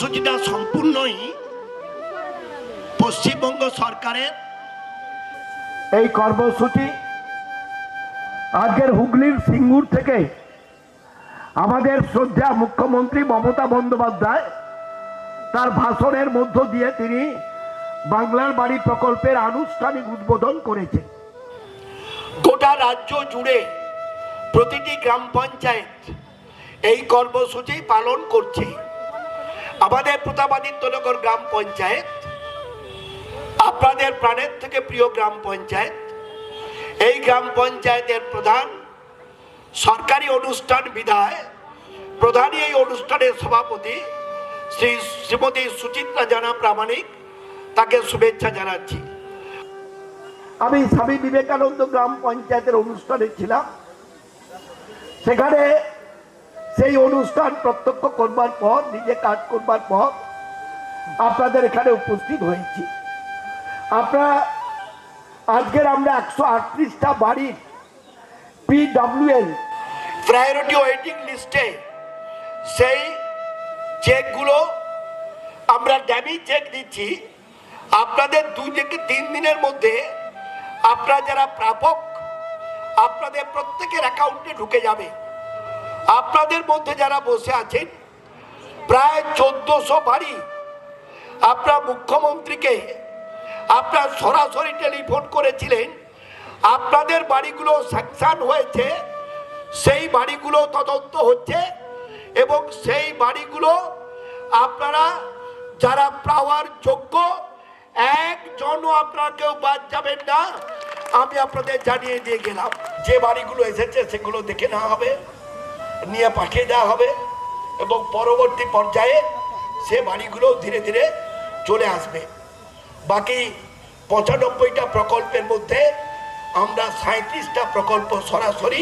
কর্মসূচিটা সম্পূর্ণই পশ্চিমবঙ্গ সরকারের। এই কর্মসূচি আজকের হুগলির সিঙ্গুর থেকে আমাদের শ্রদ্ধা মুখ্যমন্ত্রী মমতা বন্দ্যোপাধ্যায় তার ভাষণের মধ্য দিয়ে তিনি বাংলার বাড়ি প্রকল্পের আনুষ্ঠানিক উদ্বোধন করেছেন। গোটা রাজ্য জুড়ে প্রতিটি গ্রাম পঞ্চায়েত এই কর্মসূচি পালন করছে। আমাদের প্রতাপাদিত্যনগর গ্রাম পঞ্চায়েত আপনাদের প্রাণের থেকে প্রিয় গ্রাম পঞ্চায়েত। এই গ্রাম পঞ্চায়েতের প্রধান সরকারি অনুষ্ঠান বিধায় প্রধানই এই অনুষ্ঠানের সভাপতি শ্রীমতী সুচিত্রা জানা প্রামাণিক, তাকে শুভেচ্ছা জানাচ্ছি। আমি স্বামী বিবেকানন্দ গ্রাম পঞ্চায়েতের অনুষ্ঠানে ছিলাম, সেখানে সেই অনুষ্ঠান প্রত্যক্ষ করবার পর, নিজে কাজ করবার পর আপনাদের এখানে উপস্থিত হয়েছি। আপনারা আজকের আমরা 138টা বাড়ির PWL প্রায়োরিটি ওয়েটিং লিস্টে সেই চেকগুলো আমরা ড্যামি চেক দিচ্ছি। আপনাদের 2 থেকে 3 দিনের মধ্যে আপনারা যারা প্রাপক আপনাদের প্রত্যেকের অ্যাকাউন্টে ঢুকে যাবে। আপনাদের মধ্যে যারা বসে আছেন প্রায় 1400 বাড়ি আপনারা মুখ্যমন্ত্রীকে আপনারা সরাসরি টেলিফোন করেছিলেন। আপনাদের বাড়িগুলো স্যাংশন হয়েছে, সেই বাড়িগুলো তদন্ত হচ্ছে এবং সেই বাড়িগুলো আপনারা যারা পাওয়ার যোগ্য একজনও আপনারা কেউ বাদ যাবেন না, আমি আপনাদের জানিয়ে দিয়ে গেলাম। যে বাড়িগুলো এসেছে সেগুলো দেখে নেওয়া হবে, নিয়ে পাঠিয়ে দেওয়া হবে এবং পরবর্তী পর্যায়ে সে বাড়িগুলো ধীরে ধীরে চলে আসবে। বাকি 95টা প্রকল্পের মধ্যে আমরা 37টা প্রকল্প সরাসরি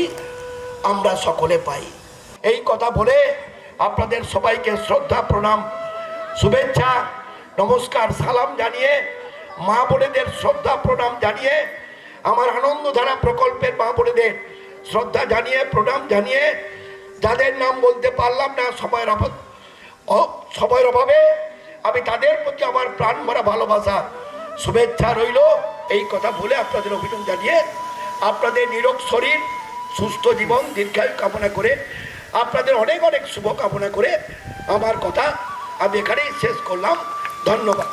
আমরা সকলে পাই। এই কথা বলে আপনাদের সবাইকে শ্রদ্ধা, প্রণাম, শুভেচ্ছা, নমস্কার, সালাম জানিয়ে, মা বোনেদের শ্রদ্ধা প্রণাম জানিয়ে, আমার আনন্দধারা প্রকল্পের মা বোনেদের শ্রদ্ধা জানিয়ে, প্রণাম জানিয়ে, যাদের নাম বলতে পারলাম না সময়ের অভাবে, আমি তাদের প্রতি আমার প্রাণ ভরা ভালোবাসা, শুভেচ্ছা রইল। এই কথা বলে আপনাদের অভিনন্দন জানিয়ে, আপনাদের নিরোগ শরীর, সুস্থ জীবন, দীর্ঘায়ু কামনা করে, আপনাদের অনেক অনেক শুভ কামনা করে আমার কথা আমি এখানেই শেষ করলাম। ধন্যবাদ।